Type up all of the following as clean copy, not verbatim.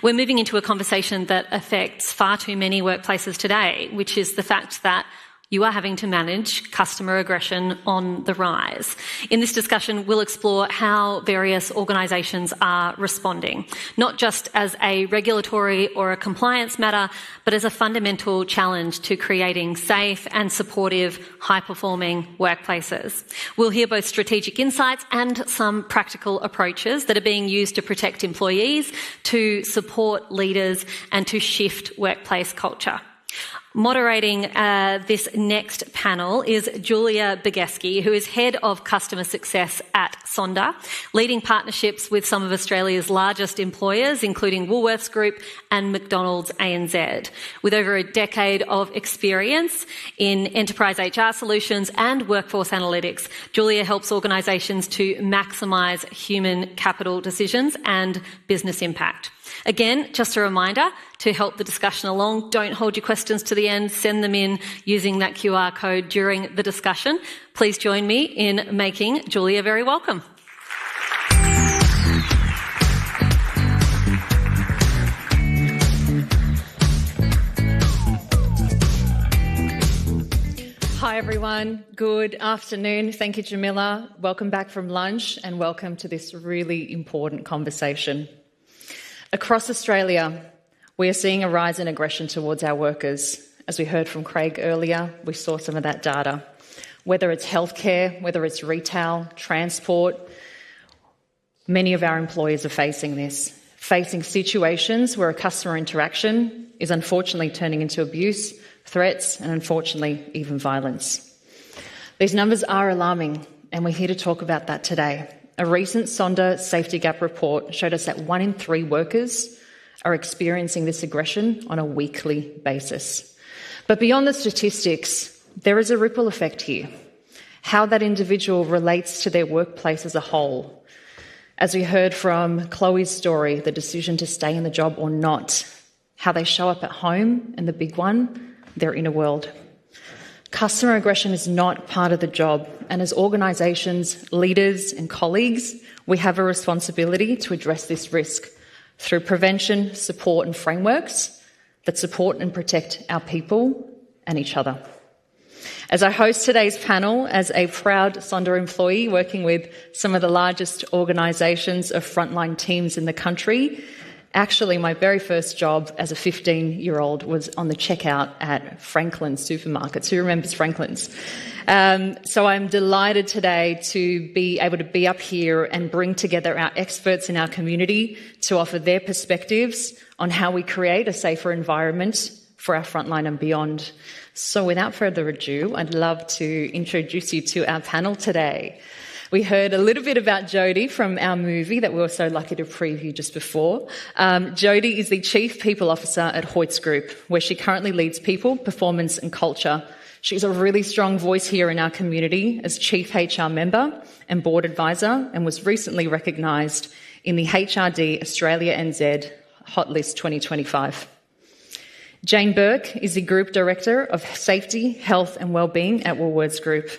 We're moving into a conversation that affects far too many workplaces today, which is the fact that you are having to manage customer aggression on the rise. In this discussion, we'll explore how various organisations are responding, not just as a regulatory or a compliance matter, but as a fundamental challenge to creating safe and supportive, high-performing workplaces. We'll hear both strategic insights and some practical approaches that are being used to protect employees, to support leaders, and to shift workplace culture. Moderating this next panel is Julia Bageski, who is Head of Customer Success at Sonder, leading partnerships with some of Australia's largest employers, including Woolworths Group and McDonald's ANZ. With over a decade of experience in enterprise HR solutions and workforce analytics, Julia helps organisations to maximise human capital decisions and business impact. Again, just a reminder to help the discussion along, don't hold your questions to the end, send them in using that QR code during the discussion. Please join me in making Julia very welcome. Hi everyone, good afternoon. Thank you, Jamila. Welcome back from lunch and welcome to this really important conversation. Across Australia, we are seeing a rise in aggression towards our workers. As we heard from Craig earlier, we saw some of that data. Whether it's healthcare, whether it's retail, transport, many of our employers are facing this, facing situations where a customer interaction is unfortunately turning into abuse, threats, and unfortunately even violence. These numbers are alarming, and we're here to talk about that today. A recent Sonder Safety Gap report showed us that 1 in 3 workers are experiencing this aggression on a weekly basis. But beyond the statistics, there is a ripple effect here. How that individual relates to their workplace as a whole. As we heard from Chloe's story, the decision to stay in the job or not, how they show up at home, and the big one, their inner world. Customer aggression is not part of the job, and as organisations, leaders and colleagues, we have a responsibility to address this risk through prevention, support and frameworks that support and protect our people and each other. As I host today's panel as a proud Sonder employee working with some of the largest organisations of frontline teams in the country, actually, my very first job as a 15-year-old was on the checkout at Franklin's supermarkets. Who remembers Franklin's? So I'm delighted today to be able to be up here and bring together our experts in our community to offer their perspectives on how we create a safer environment for our frontline and beyond. So without further ado, I'd love to introduce you to our panel today. We heard a little bit about Jodi from our movie that we were so lucky to preview just before. Jodi is the Chief People Officer at Hoyts Group, where she currently leads people, performance and culture. She's a really strong voice here in our community as Chief HR Member and Board Advisor, and was recently recognised in the HRD Australia NZ Hot List 2025. Jane Bourke is the Group Director of Safety, Health and Wellbeing at Woolworths Group,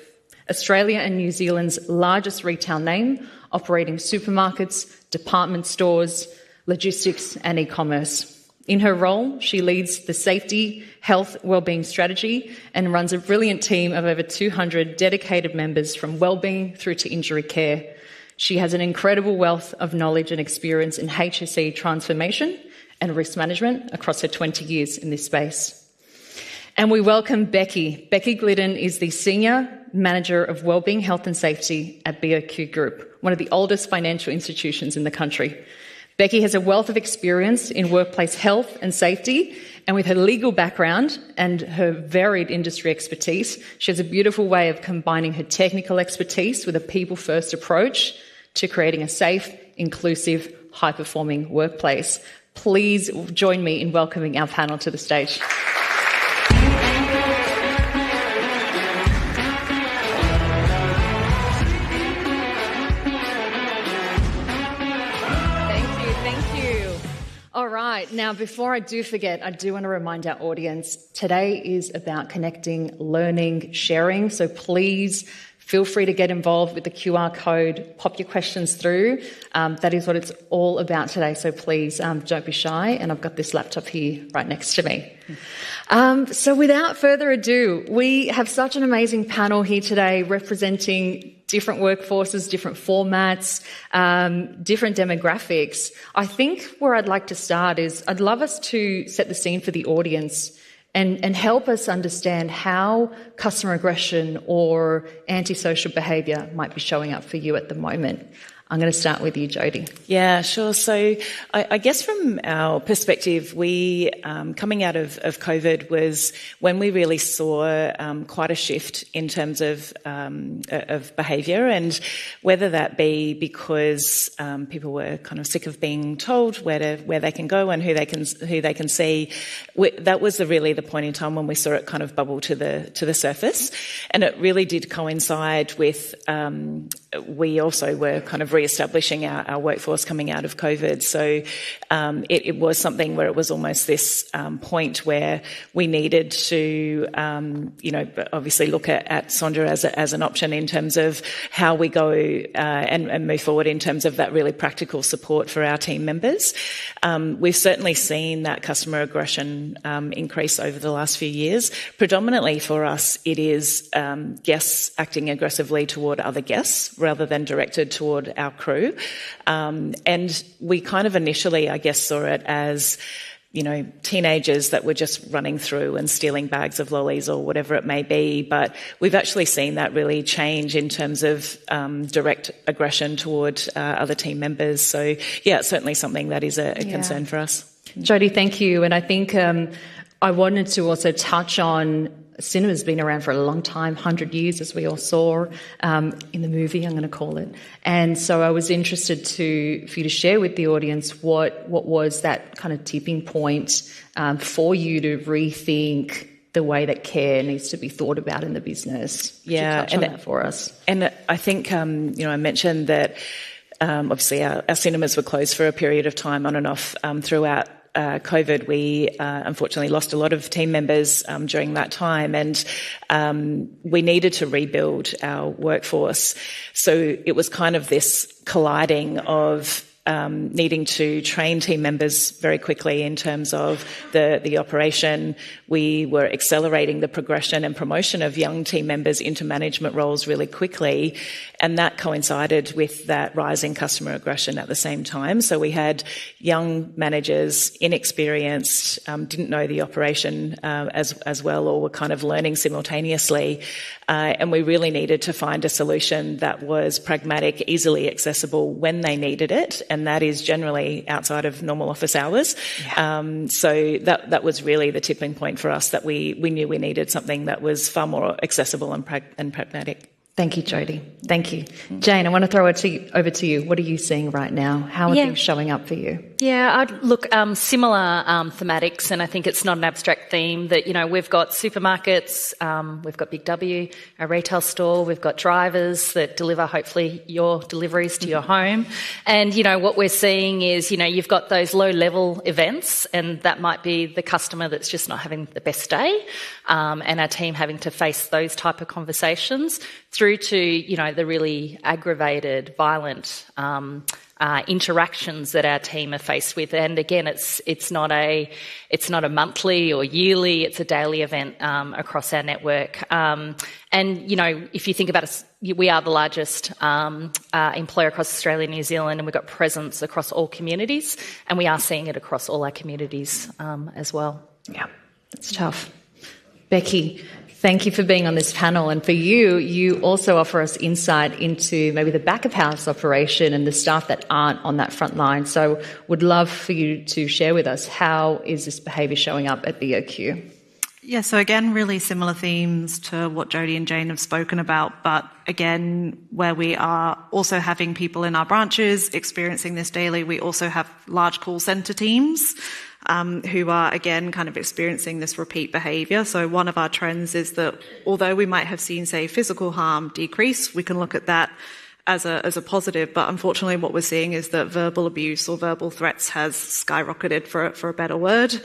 Australia and New Zealand's largest retail name, operating supermarkets, department stores, logistics and e-commerce. In her role, she leads the safety, health, wellbeing strategy and runs a brilliant team of over 200 dedicated members from wellbeing through to injury care. She has an incredible wealth of knowledge and experience in HSE transformation and risk management across her 20 years in this space. And we welcome Becki. Becki Gliddon is the Senior Manager of Wellbeing, Health and Safety at BOQ Group, one of the oldest financial institutions in the country. Becki has a wealth of experience in workplace health and safety, and with her legal background and her varied industry expertise, she has a beautiful way of combining her technical expertise with a people-first approach to creating a safe, inclusive, high-performing workplace. Please join me in welcoming our panel to the stage. All right, now before I do forget, I do want to remind our audience, today is about connecting, learning, sharing, so please Feel free to get involved with the QR code, pop your questions through. That is what it's all about today, so please don't be shy. And I've got this laptop here right next to me. So without further ado, we have such an amazing panel here today representing different workforces, different formats, different demographics. I think where I'd like to start is I'd love us to set the scene for the audience and help us understand how customer aggression or antisocial behaviour might be showing up for you at the moment. I'm going to start with you, Jodi. Yeah, sure. So I guess from our perspective, we, coming out of COVID was when we really saw quite a shift in terms of behaviour, and whether that be because people were kind of sick of being told where they can go and who they can see. That was really the point in time when we saw it kind of bubble to the surface, and it really did coincide with we also were kind of re-establishing our workforce coming out of COVID. So it was something where it was almost this point where we needed to, obviously look at Sonder as an option in terms of how we go and move forward in terms of that really practical support for our team members. We've certainly seen that customer aggression increase over the last few years. Predominantly for us, it is guests acting aggressively toward other guests rather than directed toward our crew. And we kind of initially, I guess, saw it as, teenagers that were just running through and stealing bags of lollies or whatever it may be. But we've actually seen that really change in terms of direct aggression toward other team members. So, yeah, it's certainly something that is a concern for us. Jodi, thank you. And I think I wanted to also touch on cinema's been around for a long time, 100 years, as we all saw in the movie, I'm going to call it. And so I was interested for you to share with the audience what was that kind of tipping point for you to rethink the way that care needs to be thought about in the business. Yeah, touch on that for us. And I think, I mentioned that obviously our cinemas were closed for a period of time on and off throughout COVID. We unfortunately lost a lot of team members during that time, and we needed to rebuild our workforce. So it was kind of this colliding of needing to train team members very quickly in terms of the operation. We were accelerating the progression and promotion of young team members into management roles really quickly, and that coincided with that rising customer aggression at the same time. So we had young managers, inexperienced, didn't know the operation as well, or were kind of learning simultaneously. And we really needed to find a solution that was pragmatic, easily accessible when they needed it, and that is generally outside of normal office hours. Yeah. So that was really the tipping point for us, that we knew we needed something that was far more accessible and pragmatic. Thank you, Jodi. Thank you. Jane, I want to throw it over to you. What are you seeing right now? How are things showing up for you? Yeah, I'd look, similar thematics, and I think it's not an abstract theme that, we've got supermarkets, we've got Big W, a retail store, we've got drivers that deliver, hopefully, your deliveries to your home. And, what we're seeing is, you've got those low-level events, and that might be the customer that's just not having the best day, and our team having to face those type of conversations, through to, the really aggravated, violent interactions that our team are faced with. And again, it's not a monthly or yearly, it's a daily event across our network. And, if you think about us, we are the largest employer across Australia and New Zealand, and we've got presence across all communities, and we are seeing it across all our communities as well. Yeah, it's tough. Becki, thank you for being on this panel. And for you also offer us insight into maybe the back of house operation and the staff that aren't on that front line. So would love for you to share with us, how is this behaviour showing up at BOQ? Yeah, so again, really similar themes to what Jodi and Jane have spoken about, but again, where we are also having people in our branches experiencing this daily, we also have large call centre teams who are, again, kind of experiencing this repeat behaviour. So one of our trends is that although we might have seen, say, physical harm decrease, we can look at that as a positive, but unfortunately what we're seeing is that verbal abuse or verbal threats has skyrocketed, for a better word.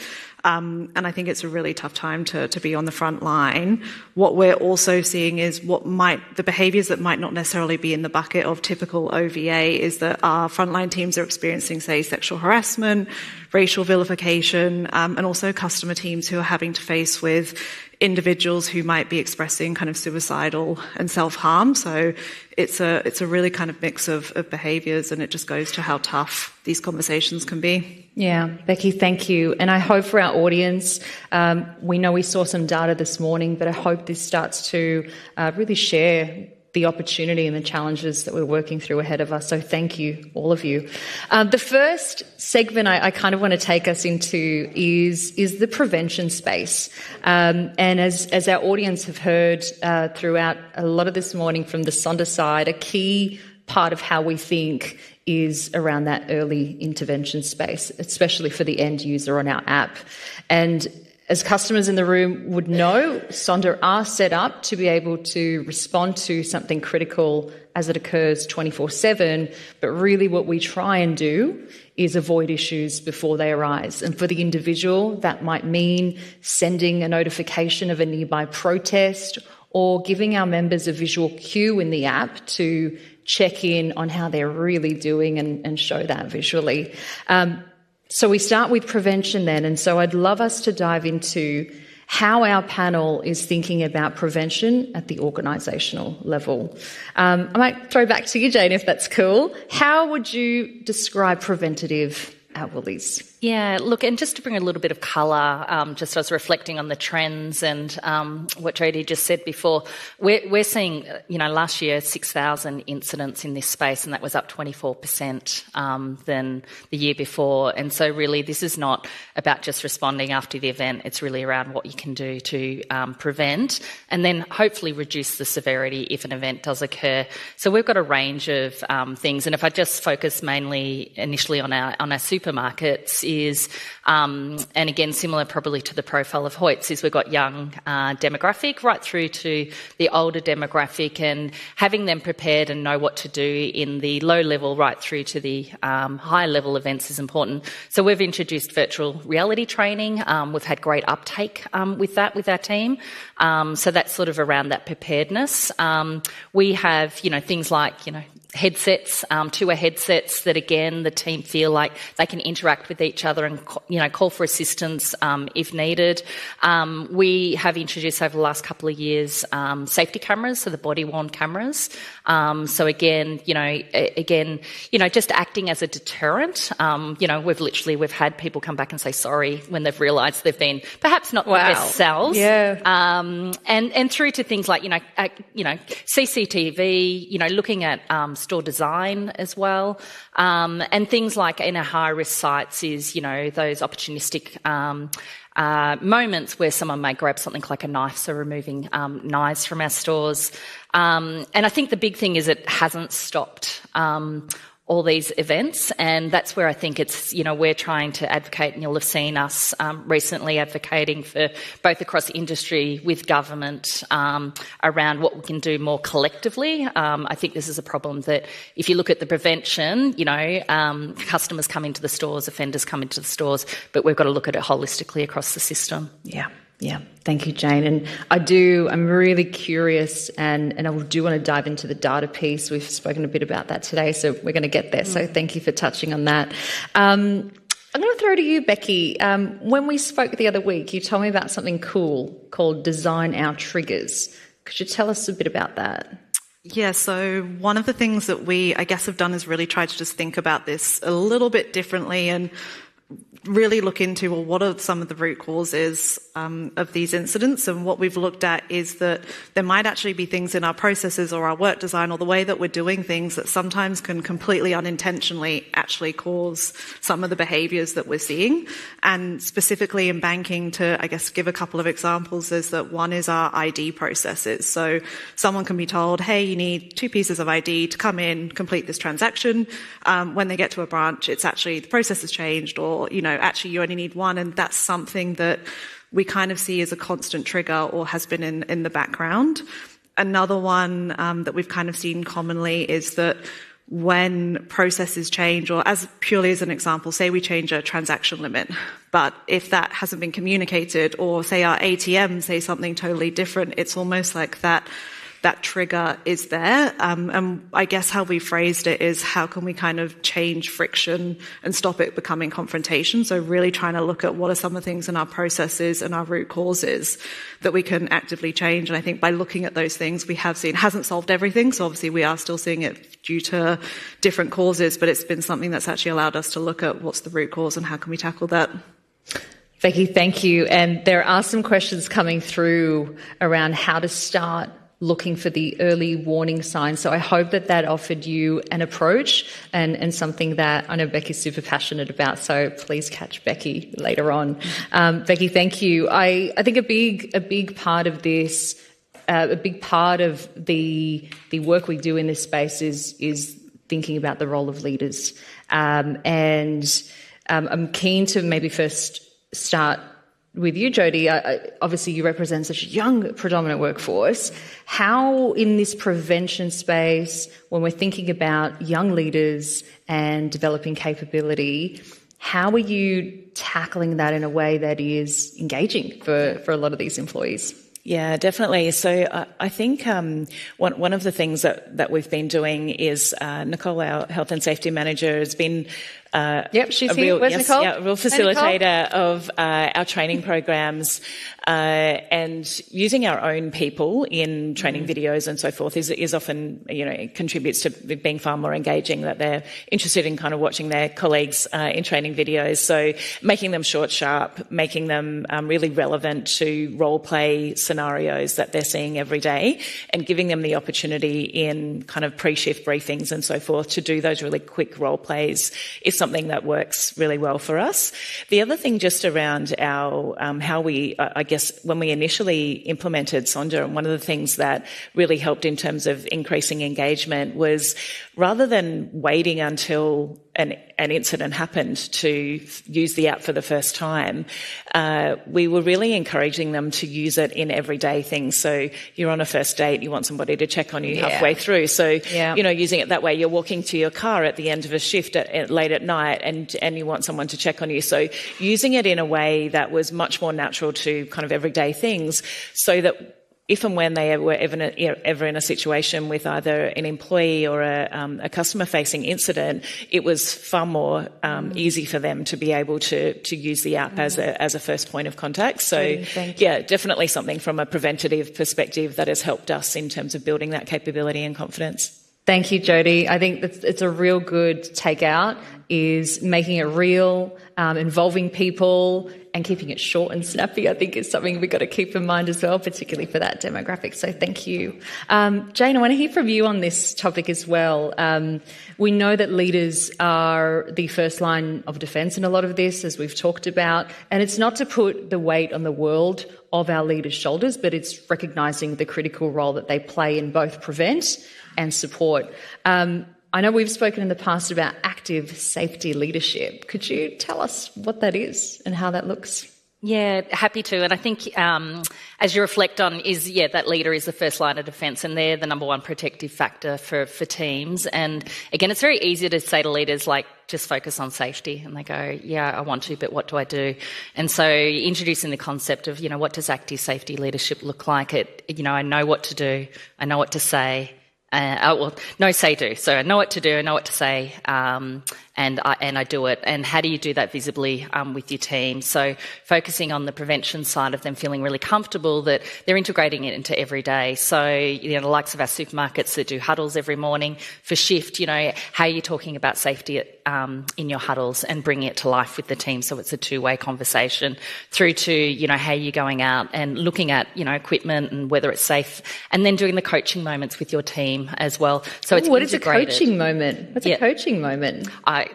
And I think it's a really tough time to be on the front line. What we're also seeing is the behaviours that might not necessarily be in the bucket of typical OVA is that our frontline teams are experiencing, say, sexual harassment, racial vilification, and also customer teams who are having to face with individuals who might be expressing kind of suicidal and self-harm. So it's a really kind of mix of behaviours, and it just goes to how tough these conversations can be. Yeah, Becki, thank you. And I hope for our audience, we know we saw some data this morning, but I hope this starts to really share the opportunity and the challenges that we're working through ahead of us. So thank you, all of you. The first segment I kind of want to take us into is the prevention space. And as our audience have heard throughout a lot of this morning from the Sonder side, a key part of how we think is around that early intervention space, especially for the end user on our app. And as customers in the room would know, Sonder are set up to be able to respond to something critical as it occurs 24/7, but really what we try and do is avoid issues before they arise. And for the individual, that might mean sending a notification of a nearby protest or giving our members a visual cue in the app to check in on how they're really doing and show that visually. So we start with prevention then, and so I'd love us to dive into how our panel is thinking about prevention at the organisational level. I might throw back to you, Jane, if that's cool. How would you describe preventative at Woolies? Yeah, look, and just to bring a little bit of colour, just as reflecting on the trends and what Jodi just said before, we're seeing, last year 6,000 incidents in this space, and that was up 24% than the year before. And so really this is not about just responding after the event, it's really around what you can do to prevent and then hopefully reduce the severity if an event does occur. So we've got a range of things, and if I just focus mainly initially on our supermarkets, is, and again, similar probably to the profile of Hoyts, is we've got young demographic right through to the older demographic, and having them prepared and know what to do in the low level right through to the high level events is important. So we've introduced virtual reality training. We've had great uptake with that with our team. So that's sort of around that preparedness. We have, things like, headsets, two-way headsets that, again, the team feel like they can interact with each other and, call for assistance if needed. We have introduced over the last couple of years safety cameras, so the body-worn cameras. So again, just acting as a deterrent. We've had people come back and say sorry when they've realised they've been perhaps not their best selves. Yeah. And through to things like, CCTV, looking at store design as well, and things like in our high-risk sites is, those opportunistic moments where someone may grab something like a knife, so removing knives from our stores. And I think the big thing is it hasn't stopped all these events, and that's where I think it's, we're trying to advocate, and you'll have seen us recently advocating for both across industry with government around what we can do more collectively. I think this is a problem that if you look at the prevention, customers come into the stores, offenders come into the stores, but we've got to look at it holistically across the system. Yeah, thank you, Jane. And I'm really curious and I do want to dive into the data piece. We've spoken a bit about that today, so we're going to get there. So thank you for touching on that. I'm going to throw to you, Becki. When we spoke the other week, you told me about something cool called Design Our Triggers. Could you tell us a bit about that? Yeah, so one of the things that we, I guess, have done is really try to just think about this a little bit differently and really look into, well, what are some of the root causes of these incidents? And what we've looked at is that there might actually be things in our processes or our work design or the way that we're doing things that sometimes can completely unintentionally actually cause some of the behaviours that we're seeing. And specifically in banking, to, I guess, give a couple of examples, is that one is our ID processes. So someone can be told, hey, you need 2 pieces of ID to come in, complete this transaction. When they get to a branch, it's actually the process has changed, or, actually you only need 1, and that's something that we kind of see as a constant trigger or has been in the background. another one that we've kind of seen commonly is that when processes change, or as purely as an example, say we change a transaction limit, but if that hasn't been communicated, or say our ATM say something totally different, it's almost like that trigger is there. And I guess how we phrased it is, how can we kind of change friction and stop it becoming confrontation? So really trying to look at what are some of the things in our processes and our root causes that we can actively change. And I think by looking at those things, we have seen, it hasn't solved everything. So obviously we are still seeing it due to different causes, but it's been something that's actually allowed us to look at what's the root cause and how can we tackle that. Becki, thank you. And there are some questions coming through around how to start looking for the early warning signs. So I hope that offered you an approach and something that I know Becki's super passionate about. So please catch Becki later on. Becki, thank you. I think a big part of this, a big part of the work we do in this space is thinking about the role of leaders. And I'm keen to maybe first start with you, Jodi. Obviously, you represent such a young predominant workforce. How, in this prevention space, when we're thinking about young leaders and developing capability, how are you tackling that in a way that is engaging for a lot of these employees? Yeah, definitely. So I think one of the things that we've been doing is Nicole, our health and safety manager, has been she's here. Where's Nicole? Yeah, real facilitator of our training programs, and using our own people in training videos and so forth is often, it contributes to being far more engaging, that they're interested in kind of watching their colleagues in training videos. So making them short, sharp, making them really relevant to role play scenarios that they're seeing every day, and giving them the opportunity in kind of pre-shift briefings and so forth to do those really quick role plays is something that works really well for us. The other thing just around our how we, I guess, when we initially implemented Sonder, and one of the things that really helped in terms of increasing engagement was, rather than waiting until an incident happened to use the app for the first time, we were really encouraging them to use it in everyday things. So you're on a first date, you want somebody to check on you halfway through. So, using it that way, you're walking to your car at the end of a shift late at night and you want someone to check on you. So using it in a way that was much more natural to kind of everyday things, so that if and when they were ever in a situation with either an employee or a customer-facing incident, it was far more easy for them to be able to use the app as a first point of contact. So, definitely something from a preventative perspective that has helped us in terms of building that capability and confidence. Thank you, Jodi. I think it's a real good takeout, is making it real, involving people, and keeping it short and snappy. I think is something we've got to keep in mind as well, particularly for that demographic. So thank you. Jane, I want to hear from you on this topic as well. We know that leaders are the first line of defence in a lot of this, as we've talked about, and it's not to put the weight on the world of our leaders' shoulders, but it's recognising the critical role that they play in both prevent and support. I know we've spoken in the past about active safety leadership. Could you tell us what that is and how that looks? Yeah, happy to. And I think as you reflect on that leader is the first line of defence, and they're the number one protective factor for teams. And again, it's very easy to say to leaders, like, just focus on safety. And they go, yeah, I want to, but what do I do? And so introducing the concept of, what does active safety leadership look like? I know what to do. I know what to say. Say do. So I know what to do, I know what to say, and I do it. And how do you do that visibly with your team? So focusing on the prevention side of them feeling really comfortable that they're integrating it into every day. So, the likes of our supermarkets that do huddles every morning for shift, how are you talking about safety in your huddles and bringing it to life with the team, so it's a two-way conversation, through to, how you're going out and looking at, equipment and whether it's safe, and then doing the coaching moments with your team as well. So it's what integrated. Is a coaching moment? What's a coaching moment?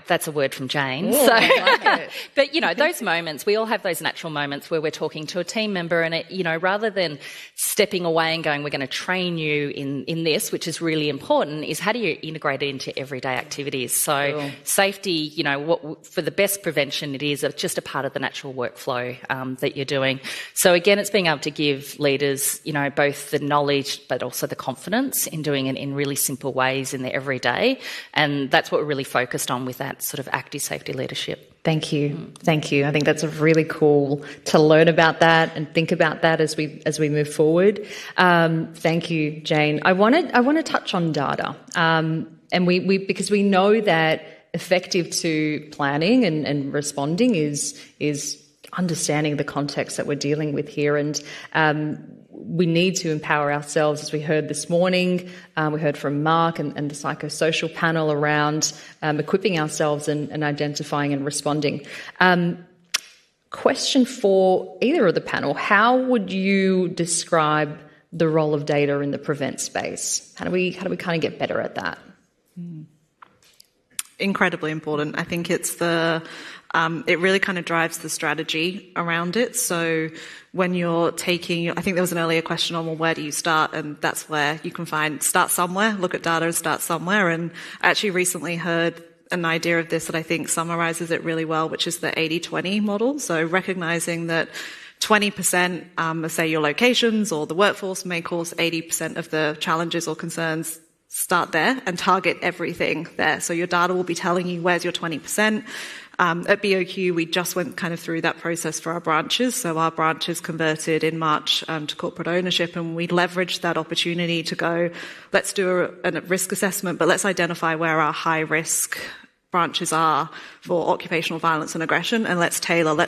that's a word from Jane. Ooh, I like it. But, you know, those moments, we all have those natural moments where we're talking to a team member and, it, you know, rather than stepping away and going, we're going to train you in this, which is really important, is how do you integrate it into everyday activities? So Cool. safety, you know, for the best prevention, it is just a part of the natural workflow that you're doing. So again, it's being able to give leaders, you know, both the knowledge but also the confidence in doing it in really simple ways in their everyday. And that's what we're really focused on with that sort of active safety leadership. Thank you. Thank you. I think that's really cool to learn about that and think about that as we move forward. Thank you, Jane. I want to touch on data. And we because we know that effective to planning and responding is understanding the context that we're dealing with here. And we need to empower ourselves, as we heard this morning. We heard from Mark and the psychosocial panel around equipping ourselves and identifying and responding. Question for either of the panel: how would you describe the role of data in the prevent space? How do we kind of get better at that? Incredibly important. I think it's it really kind of drives the strategy around it. So when you're taking, I think there was an earlier question on, well, where do you start? And that's where you can start somewhere, look at data and start somewhere. And I actually recently heard an idea of this that I think summarizes it really well, which is the 80-20 model. So recognizing that 20% of, say, your locations or the workforce may cause 80% of the challenges or concerns. Start there and target everything there. So your data will be telling you where's your 20%. At BOQ, we just went kind of through that process for our branches. So our branches converted in March to corporate ownership, and we leveraged that opportunity to go, let's do a risk assessment, but let's identify where our high risk branches are for occupational violence and aggression, and let's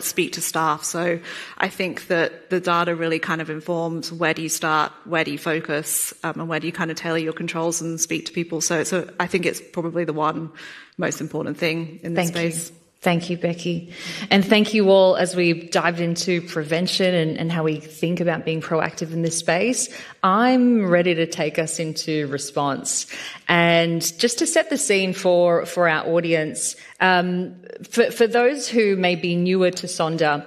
speak to staff. So I think that the data really kind of informs where do you start, where do you focus, and where do you kind of tailor your controls and speak to people. So I think it's probably the one most important thing in this space. Thank you, Becki. And thank you all as we've dived into prevention and how we think about being proactive in this space. I'm ready to take us into response. And just to set the scene for our audience, for those who may be newer to Sonder,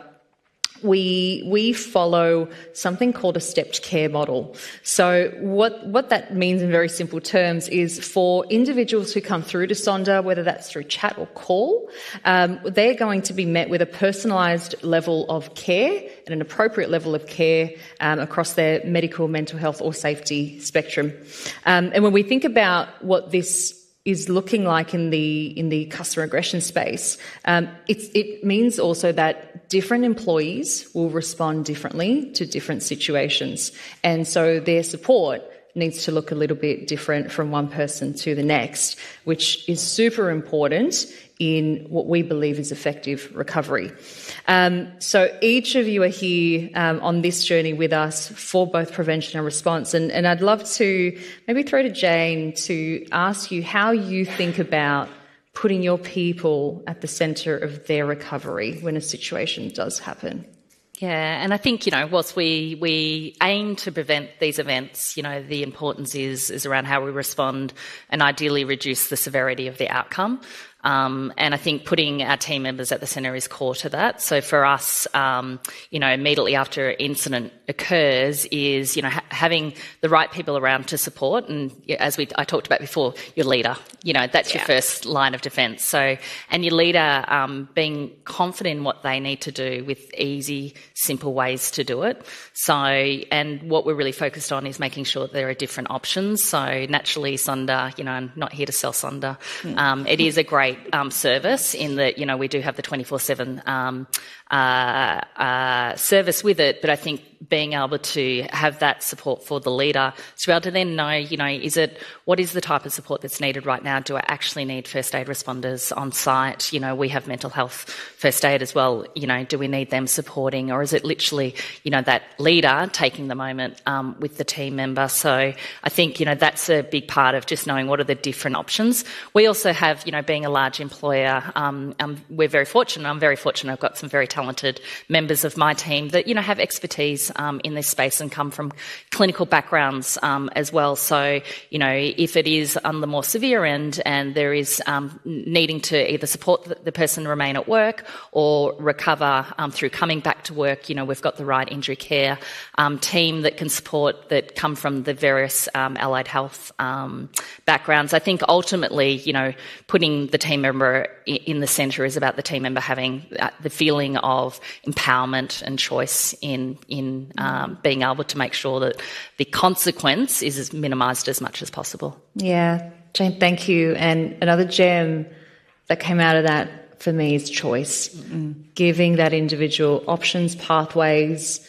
we follow something called a stepped care model. So what that means in very simple terms is for individuals who come through to Sonder, whether that's through chat or call, they're going to be met with a personalised level of care and an appropriate level of care across their medical, mental health or safety spectrum. And when we think about what this is looking like in the customer aggression space, it means also that different employees will respond differently to different situations, and so their support needs to look a little bit different from one person to the next, which is super important in what we believe is effective recovery. So each of you are here on this journey with us for both prevention and response. And I'd love to maybe throw to Jane to ask you how you think about putting your people at the centre of their recovery when a situation does happen. Yeah, and I think, you know, whilst we aim to prevent these events, you know, the importance is around how we respond and ideally reduce the severity of the outcome. And I think putting our team members at the centre is core to that. So for us, you know, immediately after an incident occurs is, you know, having the right people around to support. And as I talked about before, your leader, you know, that's your first line of defence. So, and your leader being confident in what they need to do with easy, simple ways to do it. So, and what we're really focused on is making sure that there are different options. So naturally, Sonder, you know, I'm not here to sell Sonder. It is a great service in that, you know, we do have the 24/7 service with it, but I think being able to have that support for the leader to be able to then know, you know, what is the type of support that's needed right now? Do I actually need first aid responders on site? You know, we have mental health first aid as well. You know, do we need them supporting, or is it literally, you know, that leader taking the moment with the team member? So I think, you know, that's a big part of just knowing what are the different options. We also have, you know, being a large employer, we're very fortunate. I'm very fortunate. I've got some very talented members of my team that, you know, have expertise in this space and come from clinical backgrounds as well. So, if it is on the more severe end and there is needing to either support the person remain at work or recover through coming back to work, we've got the right injury care team that can support, that come from the various allied health backgrounds. I think ultimately, putting the team member in the centre is about the team member having the feeling of empowerment and choice in being able to make sure that the consequence is minimised as much as possible. Yeah, Jane, thank you. And another gem that came out of that for me is choice. Giving that individual options, pathways,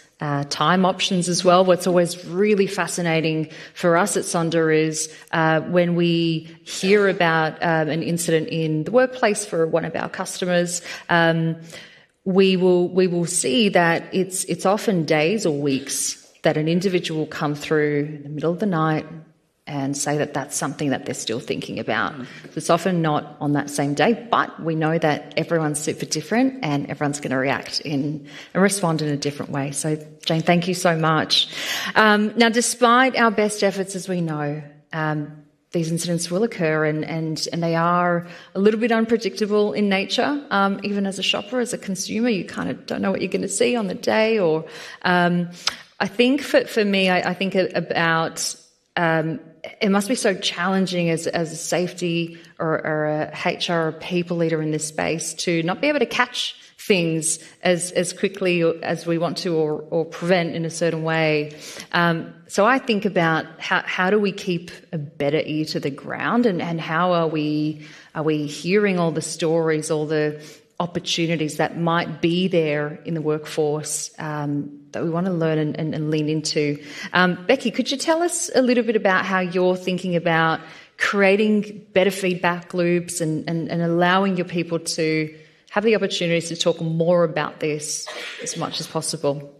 time options as well. What's always really fascinating for us at Sonder is when we hear about an incident in the workplace for one of our customers, we will see that it's often days or weeks that an individual will come through in the middle of the night and say that that's something that they're still thinking about. So it's often not on that same day, but we know that everyone's super different and everyone's going to react and respond in a different way. So, Jane, thank you so much. Now, despite our best efforts, as we know, these incidents will occur and they are a little bit unpredictable in nature. Even as a shopper, as a consumer, you kind of don't know what you're going to see on the day. Or I think for me, I think about it must be so challenging as a safety or a HR or people leader in this space to not be able to catch things as quickly as we want to or prevent in a certain way. So I think about how do we keep a better ear to the ground and how are we hearing all the stories, all the opportunities that might be there in the workforce that we want to learn and lean into. Becki, could you tell us a little bit about how you're thinking about creating better feedback loops and allowing your people to have the opportunities to talk more about this as much as possible?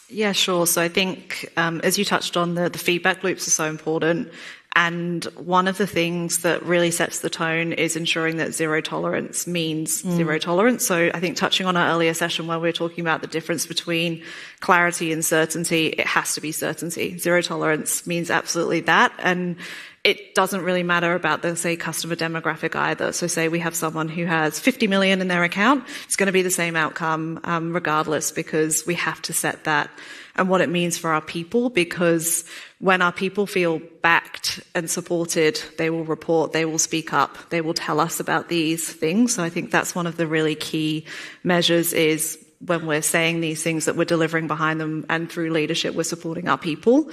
Yeah, sure. So I think, as you touched on, the feedback loops are so important. And one of the things that really sets the tone is ensuring that zero tolerance means zero tolerance. So I think touching on our earlier session where we were talking about the difference between clarity and certainty, it has to be certainty. Zero tolerance means absolutely that. And it doesn't really matter about the, say, customer demographic either. So say we have someone who has 50 million in their account, it's going to be the same outcome regardless, because we have to set that and what it means for our people, because when our people feel backed and supported, they will report, they will speak up, they will tell us about these things. So I think that's one of the really key measures is when we're saying these things that we're delivering behind them and through leadership, we're supporting our people.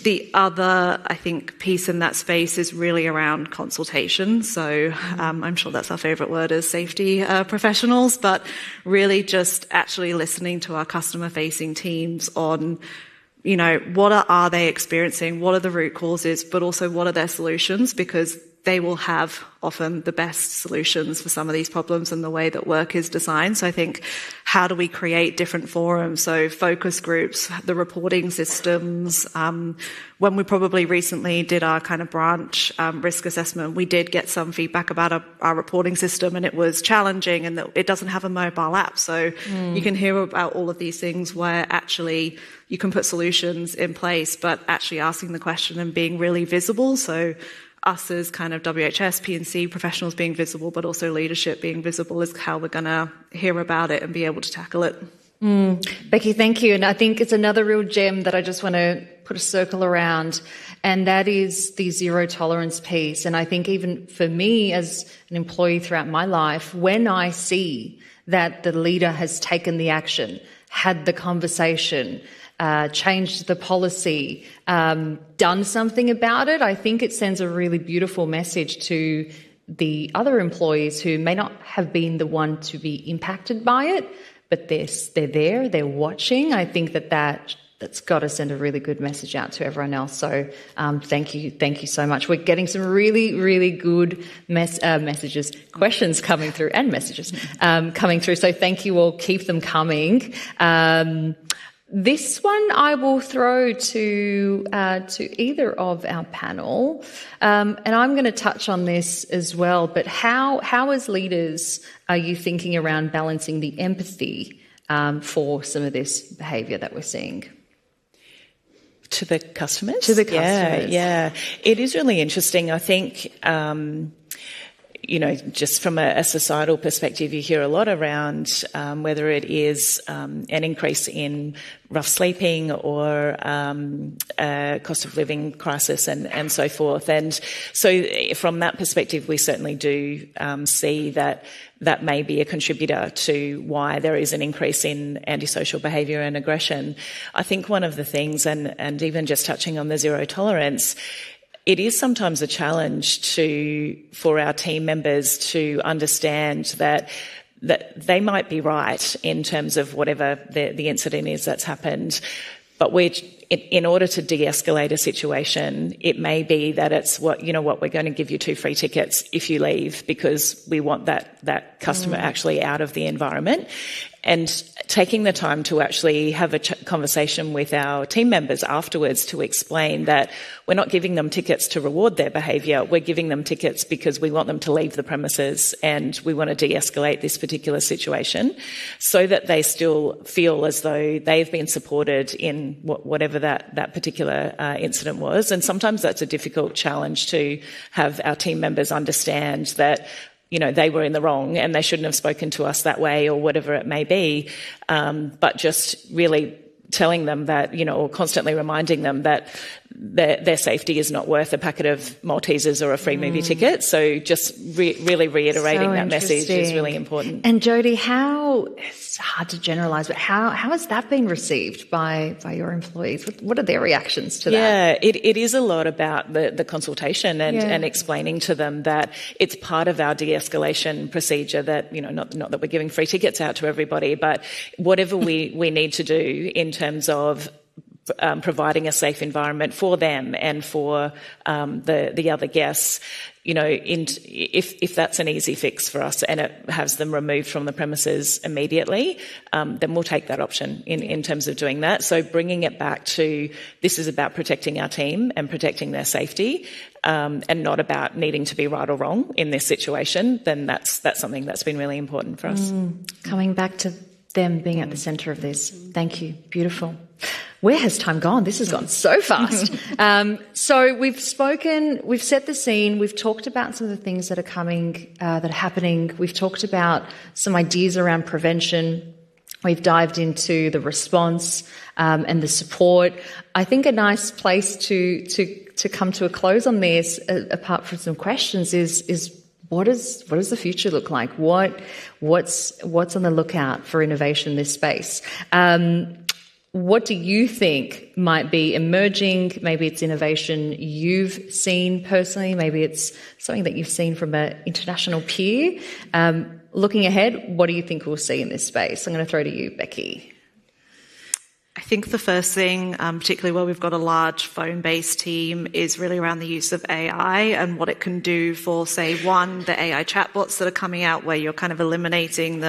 The other, I think, piece in that space is really around consultation. So I'm sure that's our favourite word as safety professionals, but really just actually listening to our customer-facing teams on, what are they experiencing, what are the root causes, but also what are their solutions, because they will have often the best solutions for some of these problems and the way that work is designed. So I think, how do we create different forums? So focus groups, the reporting systems. When we probably recently did our kind of branch risk assessment, we did get some feedback about our reporting system, and it was challenging and that it doesn't have a mobile app. So you can hear about all of these things where actually you can put solutions in place, but actually asking the question and being really visible. So us as kind of WHS, P&C professionals being visible, but also leadership being visible is how we're going to hear about it and be able to tackle it. Becki, thank you. And I think it's another real gem that I just want to put a circle around, and that is the zero tolerance piece. And I think even for me as an employee throughout my life, when I see that the leader has taken the action, had the conversation, changed the policy, done something about it, I think it sends a really beautiful message to the other employees who may not have been the one to be impacted by it, but they're there, they're watching. I think that's got to send a really good message out to everyone else. So thank you so much. We're getting some really, really good messages, questions coming through, and messages coming through. So thank you all. Keep them coming. This one I will throw to either of our panel, and I'm going to touch on this as well. But how as leaders are you thinking around balancing the empathy for some of this behaviour that we're seeing? To the customers? To the customers. Yeah. It is really interesting. I think, just from a societal perspective, you hear a lot around whether it is an increase in rough sleeping or cost of living crisis and so forth. And so from that perspective, we certainly do see that may be a contributor to why there is an increase in antisocial behaviour and aggression. I think one of the things, and even just touching on the zero tolerance, it is sometimes a challenge for our team members to understand that they might be right in terms of whatever the incident is that's happened, but in order to de-escalate a situation, it may be that it's we're going to give you 2 free tickets if you leave, because we want that customer actually out of the environment. And taking the time to actually have a conversation with our team members afterwards to explain that we're not giving them tickets to reward their behaviour, we're giving them tickets because we want them to leave the premises and we want to de-escalate this particular situation, so that they still feel as though they've been supported in whatever that particular incident was. And sometimes that's a difficult challenge to have our team members understand that they were in the wrong and they shouldn't have spoken to us that way or whatever it may be. But just really telling them that, or constantly reminding them that their safety is not worth a packet of Maltesers or a free movie ticket. So just really reiterating that message is really important. And Jodi, it's hard to generalise, but how has that been received by your employees? What are their reactions to that? Yeah, it is a lot about the consultation and explaining to them that it's part of our de-escalation procedure, that, not that we're giving free tickets out to everybody, but whatever we need to do in terms of providing a safe environment for them and for the other guests, if that's an easy fix for us and it has them removed from the premises immediately, then we'll take that option in terms of doing that. So bringing it back to, this is about protecting our team and protecting their safety, and not about needing to be right or wrong in this situation, then that's something that's been really important for us. Coming back to them being at the centre of this. Thank you. Beautiful. Where has time gone? This has gone so fast. So we've set the scene, we've talked about some of the things that are coming, that are happening. We've talked about some ideas around prevention. We've dived into the response and the support. I think a nice place to come to a close on this, apart from some questions, is what does the future look like? What's on the lookout for innovation in this space? What do you think might be emerging? Maybe it's innovation you've seen personally. Maybe it's something that you've seen from an international peer. Looking ahead, what do you think we'll see in this space? I'm going to throw to you, Becki. I think the first thing, particularly where we've got a large phone-based team, is really around the use of AI and what it can do for, say, the AI chatbots that are coming out, where you're kind of eliminating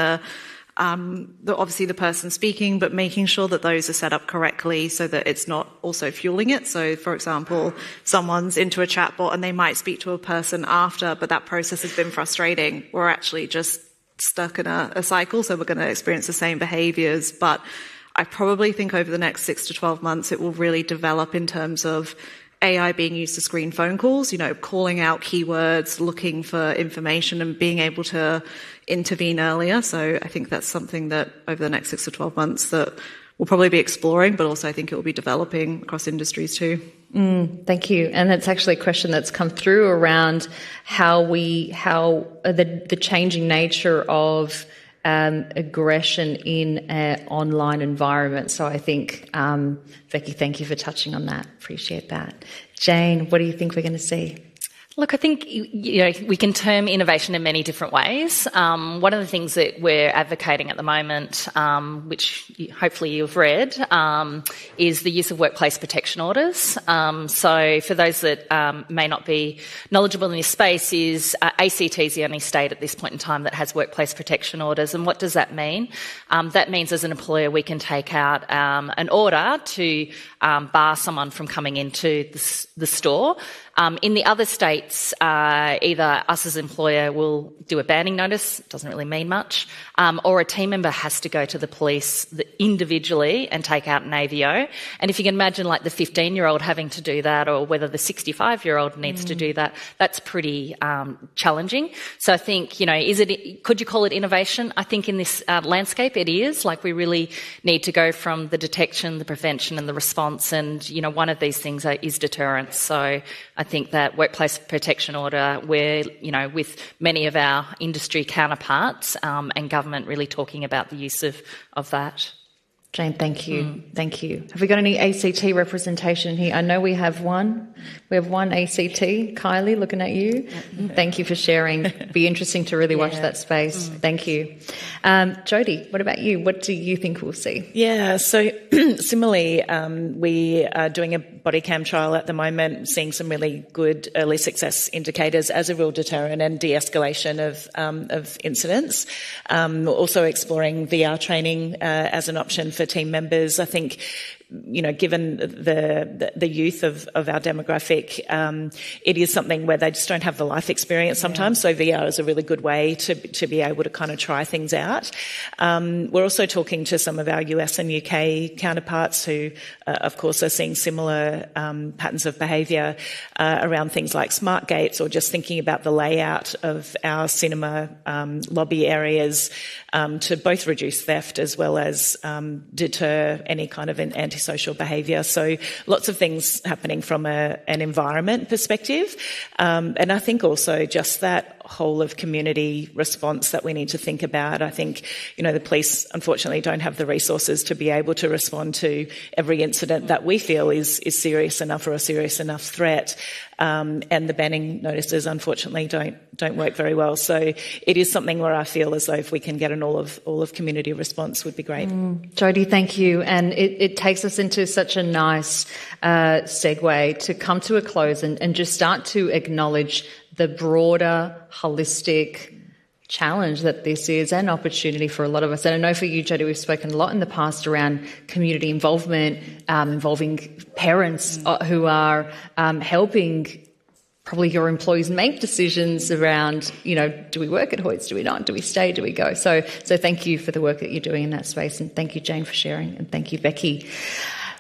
obviously the person speaking, but making sure that those are set up correctly so that it's not also fueling it. So, for example, someone's into a chatbot and they might speak to a person after, but that process has been frustrating. We're actually just stuck in a cycle, so we're going to experience the same behaviours. But I probably think over the next 6 to 12 months, it will really develop in terms of AI being used to screen phone calls, calling out keywords, looking for information and being able to intervene earlier. So I think that's something that over the next 6 to 12 months that we'll probably be exploring, but also I think it will be developing across industries too. Thank you. And that's actually a question that's come through around how the changing nature of aggression in an online environment. So I think, Becki, thank you for touching on that. Appreciate that. Jane, what do you think we're going to see? Look, I think we can term innovation in many different ways. One of the things that we're advocating at the moment, which hopefully you've read, is the use of workplace protection orders. So for those that may not be knowledgeable in this space, ACT is the only state at this point in time that has workplace protection orders. And what does that mean? That means as an employer we can take out an order to bar someone from coming into the store. In the other states, either us as employer will do a banning notice, doesn't really mean much, or a team member has to go to the police individually and take out an AVO. And if you can imagine like the 15-year-old having to do that, or whether the 65-year-old needs to do that, that's pretty challenging. So I think, could you call it innovation? I think in this landscape it is. Like, we really need to go from the detection, the prevention and the response, and one of these things is deterrence. So I think that workplace protection order, we're with many of our industry counterparts and government really talking about the use of that. Jane, thank you. Thank you. Have we got any ACT representation here? I know we have one. We have one ACT. Kylie, looking at you. Thank you for sharing. Be interesting to really watch that space. Thank you. Jodi, what about you? What do you think we'll see? Yeah, so similarly, we are doing a body cam trial at the moment, seeing some really good early success indicators as a real deterrent and de-escalation of incidents. Also exploring VR training as an option for team members. I think, given the youth of our demographic, it is something where they just don't have the life experience sometimes. So VR is a really good way to be able to kind of try things out. We're also talking to some of our US and UK counterparts who, of course, are seeing similar patterns of behaviour around things like smart gates, or just thinking about the layout of our cinema lobby areas to both reduce theft as well as deter any kind of antisocial behaviour. So lots of things happening from an environment perspective. And I think also just that whole of community response that we need to think about. I think, the police unfortunately don't have the resources to be able to respond to every incident that we feel is serious enough or a serious enough threat. And the banning notices unfortunately don't work very well. So it is something where I feel as though if we can get an all of community response would be great. Jodi, thank you. And it takes us into such a nice segue to come to a close and just start to acknowledge the broader, holistic challenge that this is, and opportunity for a lot of us. And I know for you, Jodi, we've spoken a lot in the past around community involvement, involving parents who are helping probably your employees make decisions around, do we work at Hoyts, do we not, do we stay, do we go? So thank you for the work that you're doing in that space, and thank you, Jane, for sharing, and thank you, Becki.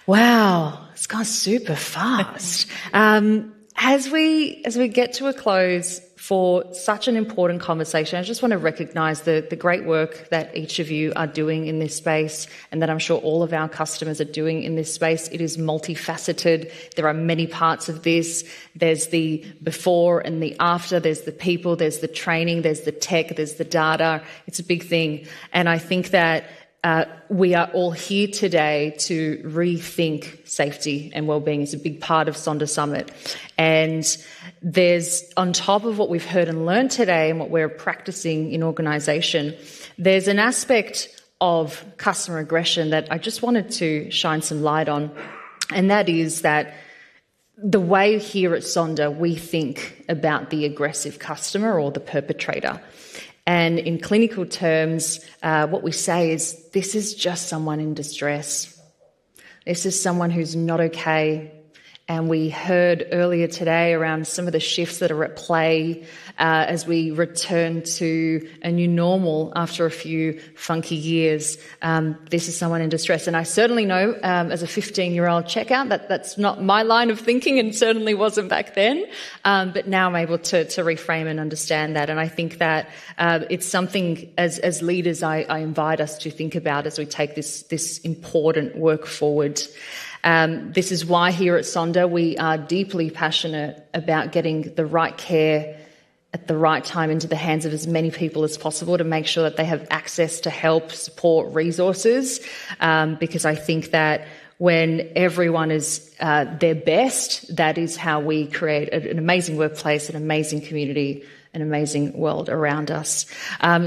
Wow, it's gone super fast. As we get to a close for such an important conversation, I just want to recognise the great work that each of you are doing in this space, and that I'm sure all of our customers are doing in this space. It is multifaceted. There are many parts of this. There's the before and the after. There's the people. There's the training. There's the tech. There's the data. It's a big thing. And I think that we are all here today to rethink safety and wellbeing. It's a big part of Sonder Summit. And there's, on top of what we've heard and learned today and what we're practicing in organisation, there's an aspect of customer aggression that I just wanted to shine some light on. And that is that the way here at Sonder we think about the aggressive customer or the perpetrator. And in clinical terms, what we say is, this is just someone in distress. This is someone who's not okay. And we heard earlier today around some of the shifts that are at play as we return to a new normal after a few funky years. This is someone in distress. And I certainly know as a 15-year-old checkout that's not my line of thinking, and certainly wasn't back then. But now I'm able to reframe and understand that. And I think that it's something as leaders I invite us to think about as we take this important work forward. This is why here at Sonder we are deeply passionate about getting the right care at the right time into the hands of as many people as possible, to make sure that they have access to help, support, resources, because I think that when everyone is their best, that is how we create an amazing workplace, an amazing community, an amazing world around us.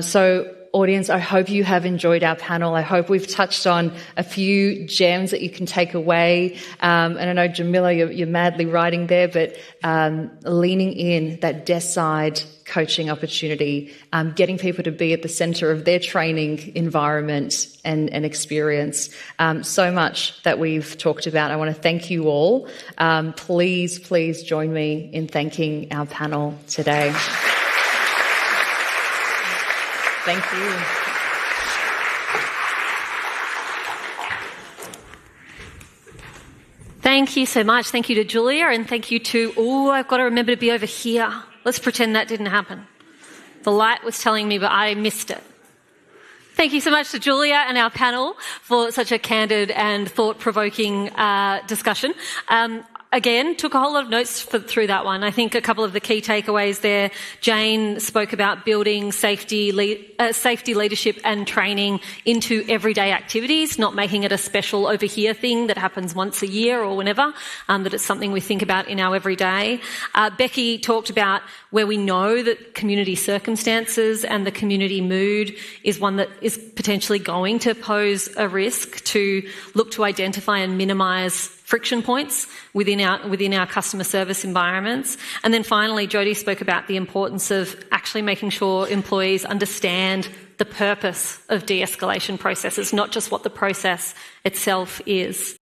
So Audience, I hope you have enjoyed our panel. I hope we've touched on a few gems that you can take away. And I know, Jamila, you're madly writing there, but leaning in that desk side coaching opportunity, getting people to be at the centre of their training environment and experience. So much that we've talked about. I want to thank you all. Please join me in thanking our panel today. Thank you. Thank you so much. Thank you to Julia, and thank you to, I've got to remember to be over here. Let's pretend that didn't happen. The light was telling me, but I missed it. Thank you so much to Julia and our panel for such a candid and thought-provoking discussion. Again, took a whole lot of notes through that one. I think a couple of the key takeaways there. Jane spoke about building safety leadership and training into everyday activities, not making it a special over here thing that happens once a year or whenever, that it's something we think about in our everyday. Becki talked about where we know that community circumstances and the community mood is one that is potentially going to pose a risk, to look to identify and minimise friction points within our customer service environments. And then finally, Jodi spoke about the importance of actually making sure employees understand the purpose of de-escalation processes, not just what the process itself is.